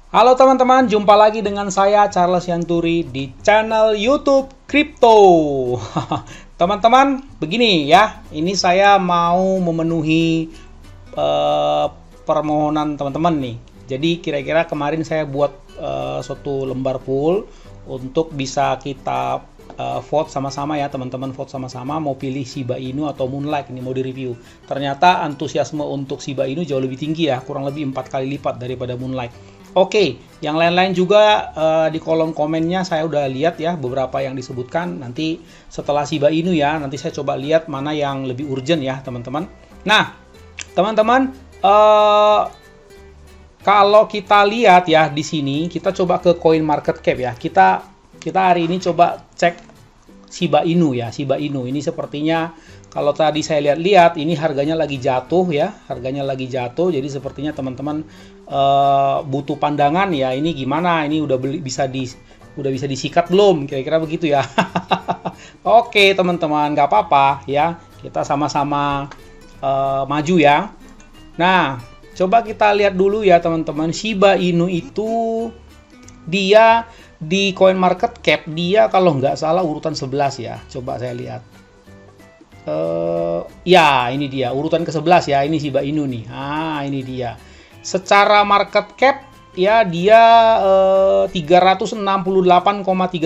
Halo teman-teman, jumpa lagi dengan saya Charles Yanturi di channel YouTube Crypto. Teman-teman, begini ya, ini saya mau memenuhi permohonan teman-teman nih. Jadi kira-kira kemarin saya buat suatu lembar pool untuk bisa kita vote sama-sama ya teman-teman, vote sama-sama mau pilih Shiba Inu atau Moonlight ini mau direview. Ternyata antusiasme untuk Shiba Inu jauh lebih tinggi ya, kurang lebih 4 kali lipat daripada Moonlight. Oke, yang lain-lain juga di kolom komennya saya udah lihat ya beberapa yang disebutkan. Nanti setelah Shiba Inu ya, nanti saya coba lihat mana yang lebih urgent ya teman-teman. Nah, teman-teman, kalau kita lihat ya di sini, kita coba ke Coin Market Cap ya. Kita hari ini coba cek Shiba Inu ya, Shiba Inu. Ini sepertinya kalau tadi saya lihat-lihat ini harganya lagi jatuh ya, harganya lagi jatuh. Jadi sepertinya teman-teman butuh pandangan ya. Ini gimana? Ini udah bisa disikat belum? Kira-kira begitu ya. Oke teman-teman, nggak apa-apa ya. Kita sama-sama maju ya. Nah, coba kita lihat dulu ya teman-teman. Shiba Inu itu dia di Coin Market Cap dia kalau nggak salah urutan 11 ya. Coba saya lihat. Ya ini dia urutan ke-11 ya, ini Shiba Inu nih. Ini dia. Secara market cap ya dia 368,3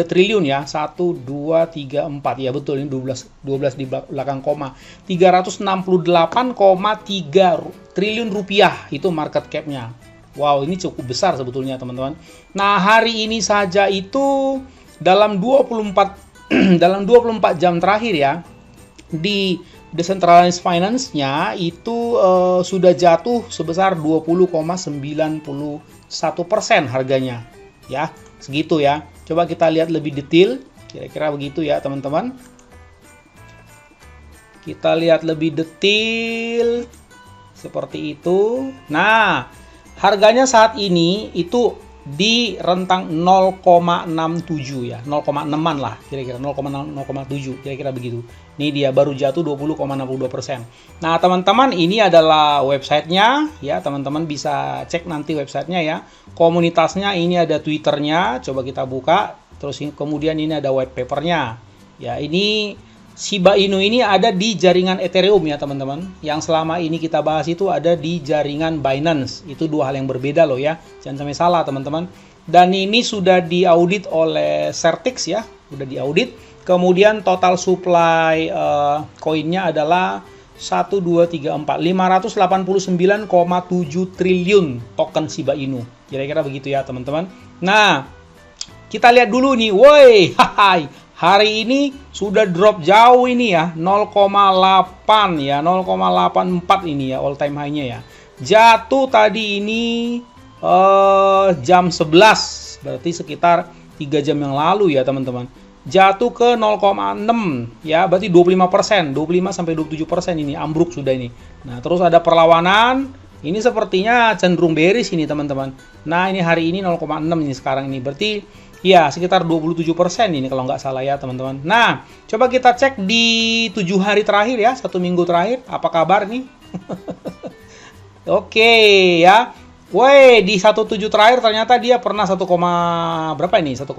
triliun ya. 1 2 3 4 ya betul, ini 12 di belakang koma. 368,3 triliun rupiah itu market cap-nya. Wow, ini cukup besar sebetulnya teman-teman. Nah, hari ini saja itu dalam 24 dalam 24 jam terakhir ya, di decentralized finance-nya itu sudah jatuh sebesar 20,91% harganya. Ya, segitu ya. Coba kita lihat lebih detail, kira-kira begitu ya teman-teman. Kita lihat lebih detail seperti itu. Nah, harganya saat ini itu di rentang 0,67 ya, 0,6an lah kira-kira, 0,7 kira-kira begitu. Ini dia baru jatuh 20,62%. Nah teman-teman, ini adalah websitenya ya, teman-teman bisa cek nanti websitenya ya. Komunitasnya ini ada Twitternya, coba kita buka. Terus kemudian ini ada white papernya ya. Ini Shiba Inu ini ada di jaringan Ethereum ya teman-teman. Yang selama ini kita bahas itu ada di jaringan Binance. Itu dua hal yang berbeda loh ya. Jangan sampai salah teman-teman. Dan ini sudah diaudit oleh Certix ya. Sudah diaudit. Kemudian total supply koinnya adalah 1, 2, 3, 4 589,7 triliun token Shiba Inu. Kira-kira begitu ya teman-teman. Nah, kita lihat dulu nih. Woi, hai. Hari ini sudah drop jauh ini ya, 0,8 ya, 0,84 ini ya all time high-nya ya. Jatuh tadi ini jam 11, berarti sekitar 3 jam yang lalu ya teman-teman. Jatuh ke 0,6 ya, berarti 25%, 25 sampai 27% ini ambruk sudah ini. Nah, terus ada perlawanan. Ini sepertinya cenderung bearish ini teman-teman. Nah, ini hari ini 0,6 ini sekarang ini. Berarti ya sekitar 27% ini kalau nggak salah ya teman-teman. Nah, coba kita cek di 7 hari terakhir ya, 1 minggu terakhir. Apa kabar nih? Oke ya. Woi, di 17 terakhir ternyata dia pernah 1, berapa ini? 1,1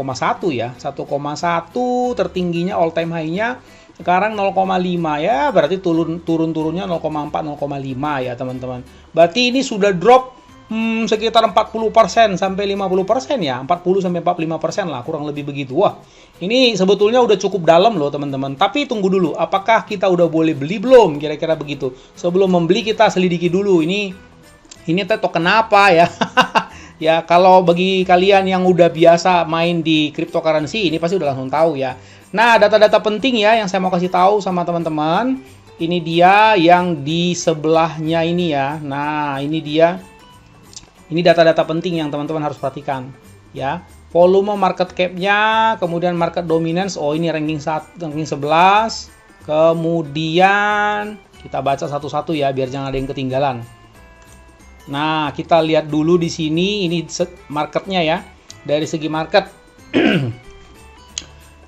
ya. 1,1 tertingginya all time high-nya. Sekarang 0,5 ya, berarti turun-turunnya 0,4, 0,5 ya teman-teman. Berarti ini sudah drop sekitar 40% sampai 50% ya, 40 sampai 45% lah, kurang lebih begitu. Wah, ini sebetulnya udah cukup dalam loh teman-teman. Tapi tunggu dulu, apakah kita udah boleh beli belum? Kira-kira begitu. Sebelum membeli kita selidiki dulu ini token apa ya. Ya, kalau bagi kalian yang udah biasa main di cryptocurrency ini pasti udah langsung tahu ya. Nah, data-data penting ya yang saya mau kasih tahu sama teman-teman. Ini dia yang di sebelahnya ini ya. Nah, ini dia. Ini data-data penting yang teman-teman harus perhatikan ya. Volume market cap-nya, kemudian market dominance. Oh, ini ranking 11. Kemudian kita baca satu-satu ya biar jangan ada yang ketinggalan. Nah, kita lihat dulu di sini ini marketnya ya. Dari segi market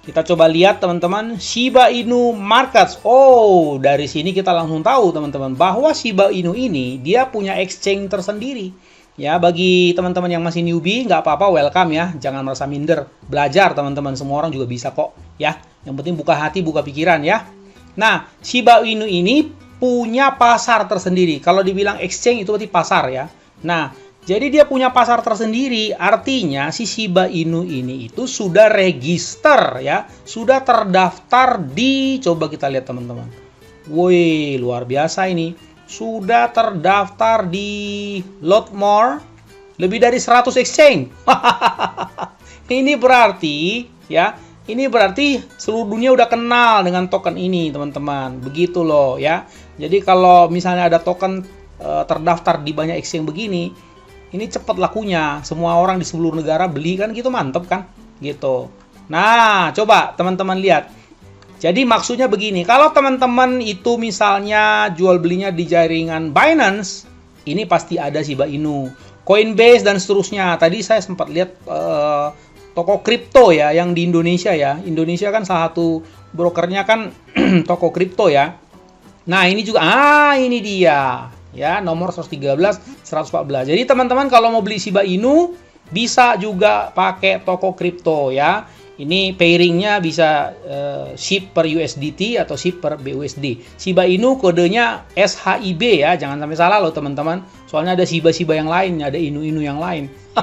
kita coba lihat teman-teman, Shiba Inu Markets. Oh, dari sini kita langsung tahu teman-teman bahwa Shiba Inu ini dia punya exchange tersendiri. Ya, bagi teman-teman yang masih newbie, nggak apa-apa, welcome ya. Jangan merasa minder. Belajar teman-teman, semua orang juga bisa kok ya. Yang penting buka hati, buka pikiran ya. Nah, Shiba Inu ini punya pasar tersendiri. Kalau dibilang exchange itu berarti pasar ya. Nah, jadi dia punya pasar tersendiri. Artinya si Shiba Inu ini itu sudah register ya. Sudah terdaftar di, coba kita lihat teman-teman. Woi, luar biasa ini. Sudah terdaftar di Lotmore lebih dari 100 exchange. Ini berarti ya, ini berarti seluruh dunia udah kenal dengan token ini, teman-teman. Begitu loh ya. Jadi kalau misalnya ada token terdaftar di banyak exchange begini, ini cepat lakunya. Semua orang di seluruh negara beli kan, gitu mantep kan? Gitu. Nah, coba teman-teman lihat. Jadi maksudnya begini, kalau teman-teman itu misalnya jual belinya di jaringan Binance, ini pasti ada Shiba Inu, Coinbase dan seterusnya. Tadi saya sempat lihat toko kripto ya yang di Indonesia ya. Indonesia kan salah satu brokernya kan toko kripto ya. Nah, ini juga ini dia ya, nomor 113 114. Jadi teman-teman kalau mau beli Shiba Inu bisa juga pakai toko kripto ya. Ini pairingnya bisa SHIB per USDT atau SHIB per BUSD. Shiba Inu kodenya SHIB ya, jangan sampai salah loh teman-teman. Soalnya ada Shiba-Shiba yang lain, ada Inu-Inu yang lain. 1,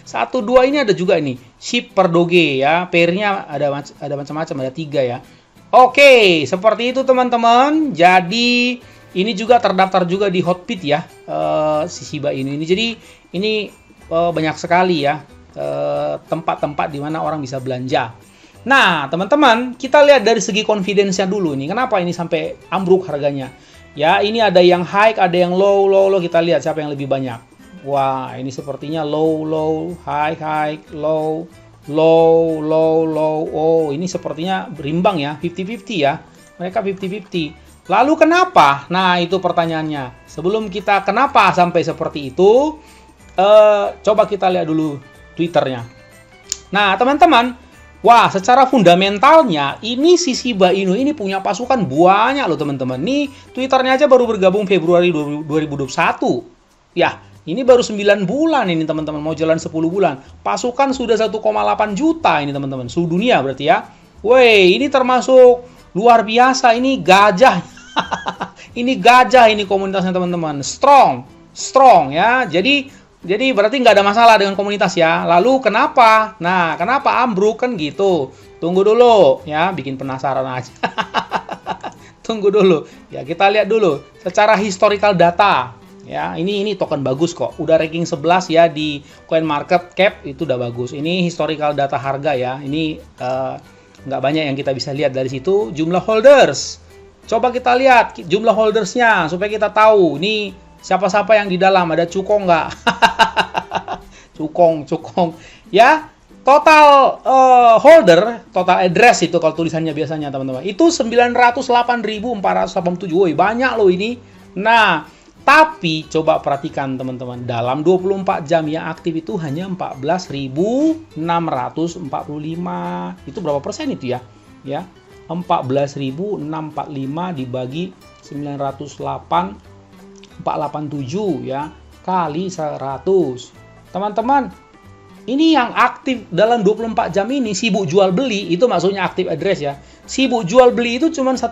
2 ini ada juga ini, SHIB per Doge ya. Pairnya ada macam-macam, ada 3 ya. Oke, seperti itu teman-teman. Jadi ini juga terdaftar juga di Hotbit ya, si Shiba Inu ini. Jadi ini banyak sekali ya tempat-tempat di mana orang bisa belanja. Nah, teman-teman, kita lihat dari segi confidence-nya dulu nih. Kenapa ini sampai ambruk harganya? Ya, ini ada yang high, ada yang low. Kita lihat siapa yang lebih banyak. Wah, ini sepertinya low, high, low. Oh, ini sepertinya berimbang ya, 50-50 ya. Mereka 50-50. Lalu kenapa? Nah, itu pertanyaannya. Sebelum kita kenapa sampai seperti itu, coba kita lihat dulu Twitternya. Nah, teman-teman, wah, secara fundamentalnya ini si Shiba Inu ini punya pasukan banyak loh teman-teman. Nih, Twitternya aja baru bergabung Februari 2021. Ya, ini baru 9 bulan ini teman-teman, mau jalan 10 bulan. Pasukan sudah 1,8 juta ini teman-teman, seluruh dunia berarti ya. Woi, ini termasuk luar biasa, ini gajah. Ini gajah ini komunitasnya teman-teman. Strong ya. Jadi berarti nggak ada masalah dengan komunitas ya. Lalu kenapa? Nah, kenapa ambruk kan gitu? Tunggu dulu ya, bikin penasaran aja. Tunggu dulu. Ya, kita lihat dulu secara historical data. Ya, ini token bagus kok. Udah ranking 11 ya di CoinMarketCap, itu udah bagus. Ini historical data harga ya. Ini nggak banyak yang kita bisa lihat dari situ. Jumlah holders. Coba kita lihat jumlah holdersnya supaya kita tahu nih siapa-siapa yang di dalam. Ada cukong nggak? Cukong. Ya, total holder, total address itu kalau tulisannya biasanya teman-teman. Itu 908.487. Woi, banyak loh ini. Nah, tapi coba perhatikan teman-teman. Dalam 24 jam yang aktif itu hanya 14.645. Itu berapa persen itu ya? Ya, 14.645 dibagi 908.487 ya kali 100. Teman-teman, ini yang aktif dalam 24 jam ini sibuk jual beli, itu maksudnya aktif address ya. Sibuk jual beli itu cuma 1,6%.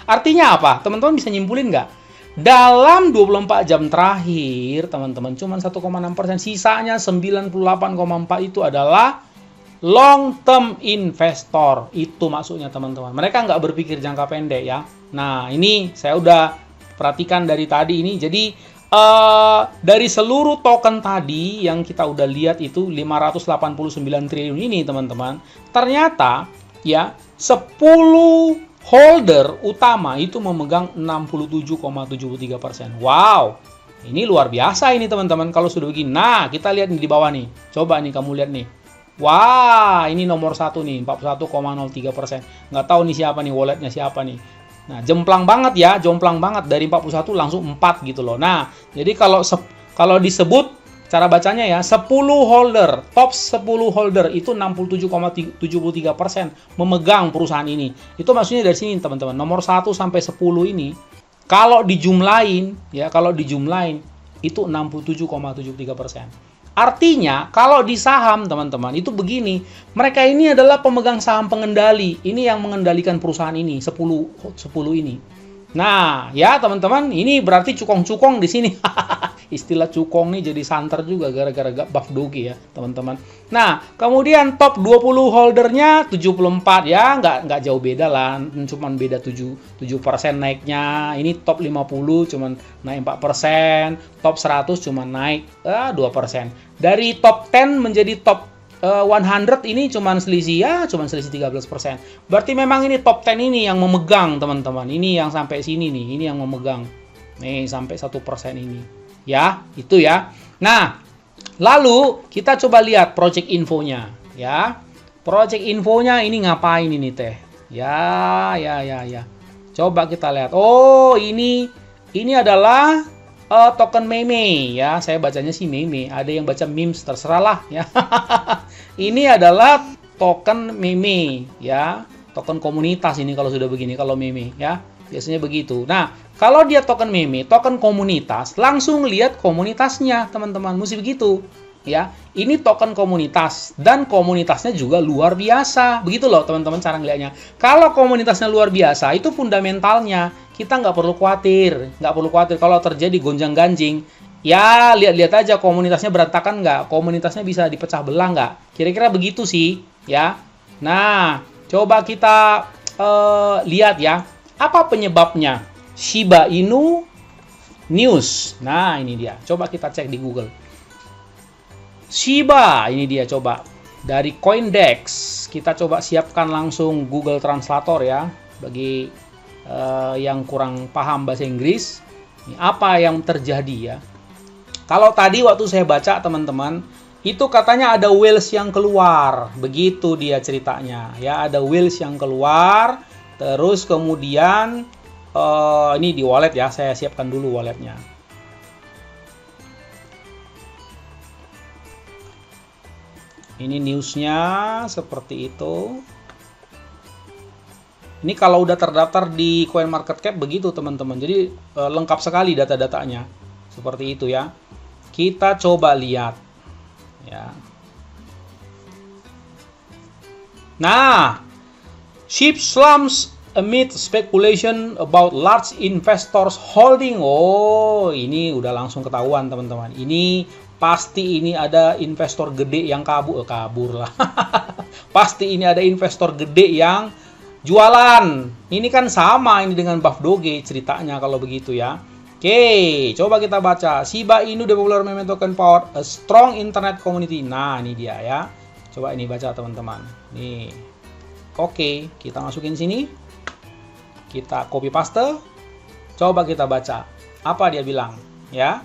Artinya apa? Teman-teman bisa nyimpulin nggak? Dalam 24 jam terakhir, teman-teman, cuma 1,6%. Sisanya 98,4 itu adalah long term investor. Itu maksudnya teman-teman. Mereka nggak berpikir jangka pendek ya. Nah, ini saya udah perhatikan dari tadi ini. Jadi dari seluruh token tadi yang kita udah lihat itu 589 triliun ini teman-teman, ternyata ya 10 holder utama itu memegang 67,73%. Wow, ini luar biasa ini teman-teman kalau sudah begini. Nah, kita lihat nih di bawah nih, coba nih kamu lihat nih. Wah, ini nomor 1 nih, 41,03%. Nggak tahu nih siapa nih, walletnya siapa nih. Nah, jomplang banget ya, jomplang banget dari 41 langsung 4 gitu loh. Nah, jadi kalau disebut cara bacanya ya, 10 holder, top 10 holder itu 67,73% memegang perusahaan ini. Itu maksudnya dari sini teman-teman, nomor 1 sampai 10 ini kalau dijumlahin ya, kalau dijumlahin Itu 67,73%. Artinya, kalau di saham, teman-teman, itu begini. Mereka ini adalah pemegang saham pengendali. Ini yang mengendalikan perusahaan ini, 10 ini. Nah, ya teman-teman, ini berarti cukong-cukong di sini. Istilah cukong nih jadi santer juga gara-gara Buff Doge ya, teman-teman. Nah, kemudian top 20 holdernya 74 ya, nggak jauh beda lah, cuman beda 7% naiknya. Ini top 50 cuman naik 4%, top 100 cuman naik 2%. Dari top 10 menjadi top 100 ini cuman selisih 13%. Berarti memang ini top 10 ini yang memegang, teman-teman. Ini yang sampai sini nih, ini yang memegang. Nih, sampai 1% ini. Ya, itu ya. Nah, lalu kita coba lihat project infonya, ya. Project infonya ini ngapain ini teh? Ya. Coba kita lihat. Oh, ini adalah token meme ya. Saya bacanya sih meme. Ada yang baca memes, terserah lah ya. Ini adalah token meme ya. Token komunitas ini kalau sudah begini, kalau meme ya. Biasanya begitu. Nah, kalau dia token meme, token komunitas, langsung lihat komunitasnya, teman-teman. Mesti begitu. Ya, ini token komunitas dan komunitasnya juga luar biasa. Begitu loh, teman-teman, cara ngeliatnya. Kalau komunitasnya luar biasa, itu fundamentalnya. Kita nggak perlu khawatir. Kalau terjadi gonjang-ganjing. Ya, lihat-lihat aja komunitasnya berantakan nggak? Komunitasnya bisa dipecah belah nggak? Kira-kira begitu sih, ya. Nah, coba kita lihat ya. Apa penyebabnya? Shiba Inu News. Nah, ini dia. Coba kita cek di Google. Shiba, ini dia coba. Dari Coindex. Kita coba siapkan langsung Google Translator ya. Bagi yang kurang paham bahasa Inggris. Ini apa yang terjadi ya. Kalau tadi waktu saya baca, teman-teman, itu katanya ada whales yang keluar. Begitu dia ceritanya. Ya, ada whales yang keluar. Terus kemudian ini di wallet ya, saya siapkan dulu walletnya. Ini newsnya seperti itu. Ini kalau udah terdaftar di CoinMarketCap begitu, teman-teman. Jadi lengkap sekali data-datanya. Seperti itu ya. Kita coba lihat. Ya. Nah, SHIB slumps amid speculation about large investors holding. Oh, ini udah langsung ketahuan, teman-teman. Ini pasti ini ada investor gede yang kabur lah. Pasti ini ada investor gede yang jualan. Ini kan sama ini dengan Buff Doge ceritanya kalau begitu ya. Oke, coba kita baca. Shiba Inu the popular meme token power a strong internet community. Nah, ini dia ya. Coba ini baca, teman-teman. Nih. Oke, kita masukin sini. Kita copy paste. Coba kita baca. Apa dia bilang, ya?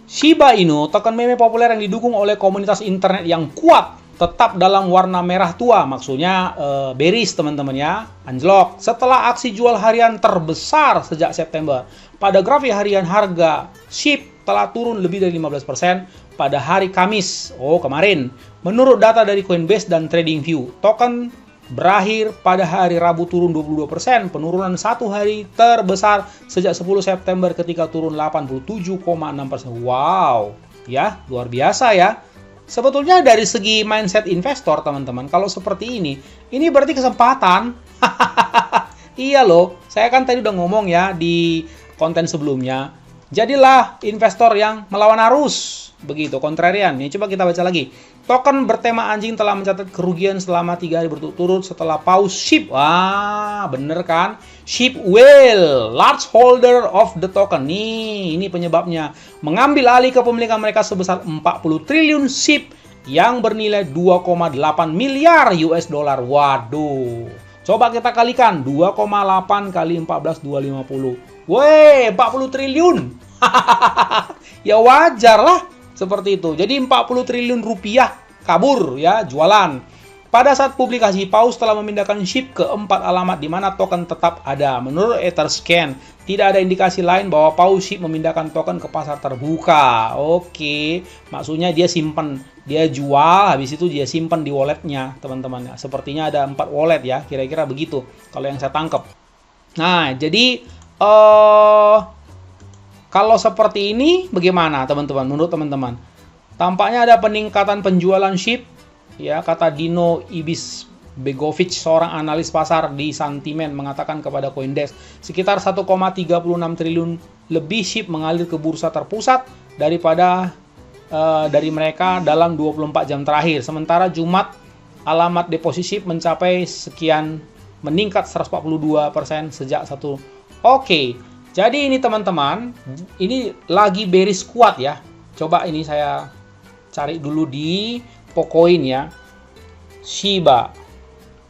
Shiba Inu, token meme populer yang didukung oleh komunitas internet yang kuat, tetap dalam warna merah tua. Maksudnya bearish, teman-teman ya. Anjlok. Setelah aksi jual harian terbesar sejak September. Pada grafik harian harga SHIB telah turun lebih dari 15% pada hari Kamis. Oh, kemarin. Menurut data dari Coinbase dan TradingView, token berakhir pada hari Rabu turun 22%, penurunan satu hari terbesar sejak 10 September ketika turun 87,6%. Wow, ya, luar biasa ya. Sebetulnya dari segi mindset investor, teman-teman, kalau seperti ini berarti kesempatan. Iya loh, saya kan tadi udah ngomong ya di konten sebelumnya. Jadilah investor yang melawan arus. Begitu, kontrarian. Nih, coba kita baca lagi. Token bertema anjing telah mencatat kerugian selama 3 hari berturut-turut setelah pause SHIB. Wah, bener kan? SHIB whale, large holder of the token. Nih, ini penyebabnya. Mengambil alih kepemilikan mereka sebesar 40 triliun SHIB yang bernilai 2,8 miliar US dollar. Waduh. Coba kita kalikan. 2,8 kali 14, 250. Weh, 40 triliun. Ya wajar lah. Seperti itu. Jadi 40 triliun rupiah kabur ya, jualan. Pada saat publikasi, Paus telah memindahkan SHIB ke 4 alamat di mana token tetap ada. Menurut Etherscan, tidak ada indikasi lain bahwa Paus SHIB memindahkan token ke pasar terbuka. Oke, maksudnya dia simpan, dia jual, habis itu dia simpan di walletnya, teman-teman. Sepertinya ada 4 wallet ya, kira-kira begitu kalau yang saya tangkap. Nah, jadi Kalau seperti ini bagaimana teman-teman? Menurut teman-teman, tampaknya ada peningkatan penjualan SHIB ya, kata Dino Ibis-Begovic, seorang analis pasar di Sentimen, mengatakan kepada CoinDesk sekitar 1,36 triliun lebih SHIB mengalir ke bursa terpusat daripada dari mereka dalam 24 jam terakhir. Sementara Jumat alamat deposit SHIB mencapai sekian, meningkat 142% sejak satu. Oke, jadi ini teman-teman, ini lagi bearish kuat ya. Coba ini saya cari dulu di Pocoin ya, Shiba.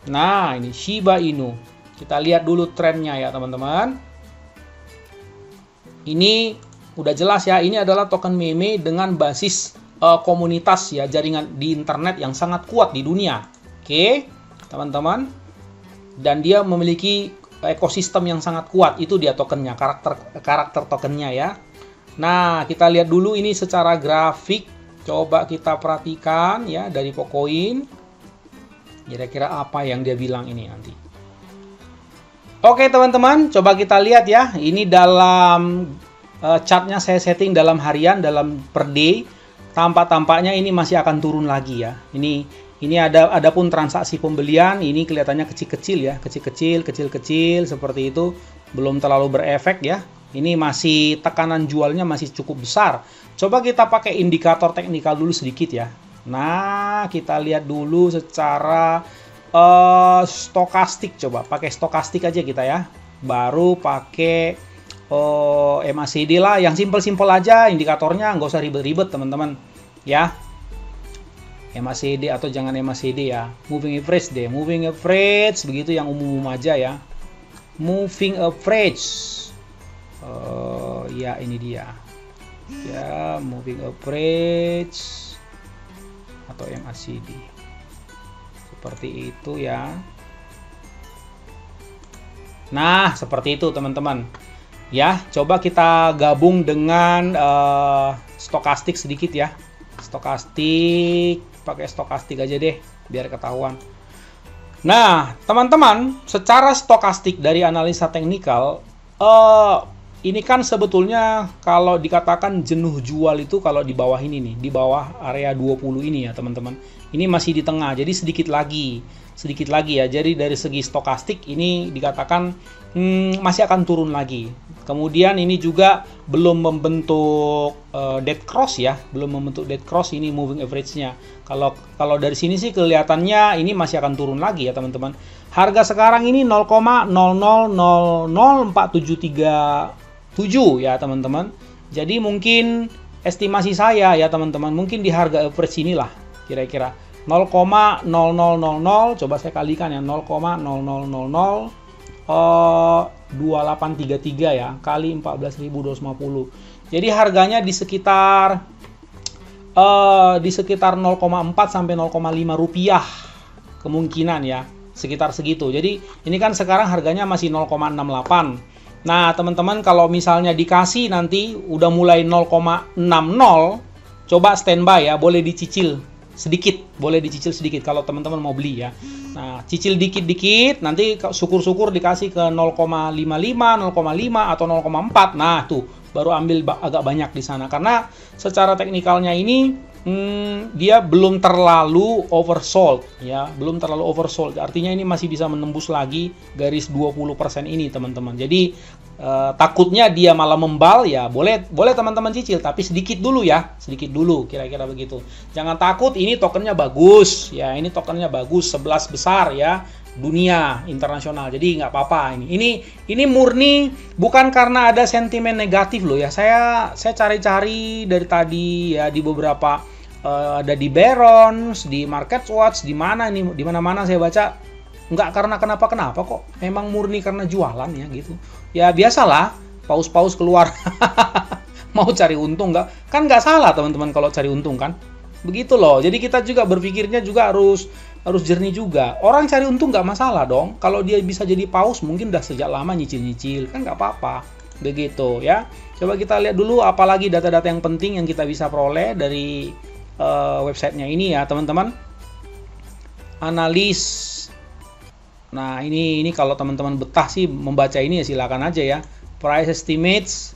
Nah, ini Shiba Inu. Kita lihat dulu trennya ya teman-teman. Ini udah jelas ya, ini adalah token meme dengan basis komunitas ya, jaringan di internet yang sangat kuat di dunia. Oke, teman-teman. Dan dia memiliki ekosistem yang sangat kuat, itu dia tokennya, karakter tokennya ya. Nah, kita lihat dulu ini secara grafik. Coba kita perhatikan ya dari Pocoin. Kira-kira apa yang dia bilang ini nanti. Oke teman-teman, coba kita lihat ya. Ini dalam chartnya saya setting dalam harian, dalam per day. Tampaknya ini masih akan turun lagi ya. Ini ada pun transaksi pembelian, ini kelihatannya kecil-kecil ya, kecil-kecil seperti itu, belum terlalu berefek ya. Ini masih tekanan jualnya masih cukup besar. Coba kita pakai indikator teknikal dulu sedikit ya. Nah, kita lihat dulu secara stokastik, coba pakai stokastik aja kita ya. Baru pakai MACD lah, yang simple-simple aja indikatornya, nggak usah ribet-ribet teman-teman ya. MACD atau jangan MACD ya, moving average deh, moving average begitu yang umum aja ya. Moving average, ya ini dia ya, moving average atau MACD seperti itu ya. Nah seperti itu teman-teman ya. Coba kita gabung dengan stokastik sedikit ya, stokastik, pakai stokastik aja deh biar ketahuan. Nah teman-teman, secara stokastik dari analisa teknikal, ini kan sebetulnya kalau dikatakan jenuh jual itu kalau di bawah ini nih, di bawah area 20 ini ya teman-teman. Ini masih di tengah, jadi sedikit lagi ya. Jadi dari segi stokastik ini dikatakan masih akan turun lagi. Kemudian ini juga belum membentuk dead cross ya, belum membentuk dead cross ini moving average-nya. Kalau dari sini sih kelihatannya ini masih akan turun lagi ya teman-teman. Harga sekarang ini 0,000473 ya teman-teman. Jadi mungkin estimasi saya ya teman-teman, mungkin di harga average inilah kira-kira 0,0000, coba saya kalikan ya, 0,002833 ya, kali 14.250. Jadi harganya di sekitar 0,4 sampai 0,5 rupiah kemungkinan ya, sekitar segitu. Jadi ini kan sekarang harganya masih 0,68. Nah teman-teman, kalau misalnya dikasih nanti udah mulai 0,60, coba standby ya, boleh dicicil sedikit kalau teman-teman mau beli ya. Nah cicil dikit-dikit, nanti syukur-syukur dikasih ke 0,55, 0,5 atau 0,4. Nah tuh baru ambil agak banyak di sana, karena secara teknikalnya ini dia belum terlalu oversold ya, belum terlalu oversold. Artinya ini masih bisa menembus lagi garis 20% ini teman-teman. Jadi takutnya dia malah membal ya, boleh teman-teman cicil, tapi sedikit dulu ya, sedikit dulu, kira-kira begitu. Jangan takut, ini tokennya bagus ya, ini tokennya bagus, 11 besar ya dunia internasional, jadi nggak apa-apa. Ini murni bukan karena ada sentimen negatif loh ya. Saya cari-cari dari tadi ya, di beberapa ada di Barron's, di MarketWatch, di mana-mana saya baca, nggak karena kenapa kok, memang murni karena jualan ya gitu. Ya biasalah, paus-paus keluar mau cari untung, nggak salah teman-teman kalau cari untung kan, begitu loh. Jadi kita juga berpikirnya juga harus jernih juga. Orang cari untung nggak masalah dong. Kalau dia bisa jadi paus, mungkin udah sejak lama nyicil-nyicil, kan nggak apa-apa. Begitu ya. Coba kita lihat dulu apalagi data-data yang penting yang kita bisa peroleh dari websitenya ini ya teman-teman. Analis. Nah ini kalau teman-teman betah sih membaca ini ya silakan aja ya. Price estimates.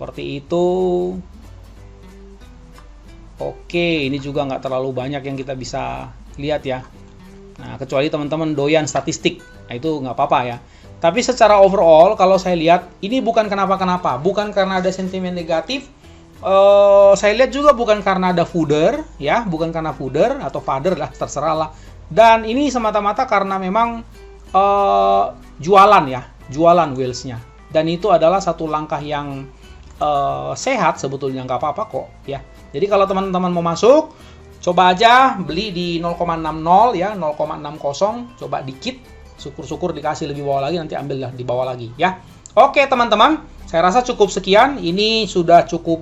Seperti itu. Oke, ini juga nggak terlalu banyak yang kita bisa lihat ya. Nah, kecuali teman-teman doyan statistik, nah itu nggak apa-apa ya. Tapi secara overall, kalau saya lihat, ini bukan kenapa-kenapa. Bukan karena ada sentimen negatif. Saya lihat juga bukan karena ada fooder, ya. Bukan karena fooder atau father lah, terserah lah. Dan ini semata-mata karena memang jualan ya. Jualan whales-nya. Dan itu adalah satu langkah yang sehat sebetulnya, nggak apa-apa kok ya. Jadi kalau teman-teman mau masuk, coba aja beli di 0,60 ya, 0,60, coba dikit, syukur-syukur dikasih lebih bawah lagi, nanti ambil di bawah lagi ya. Oke teman-teman, saya rasa cukup sekian, ini sudah cukup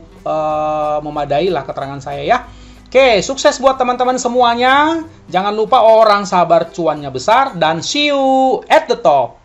memadai lah keterangan saya ya. Oke, sukses buat teman-teman semuanya, jangan lupa orang sabar cuannya besar, dan see you at the top.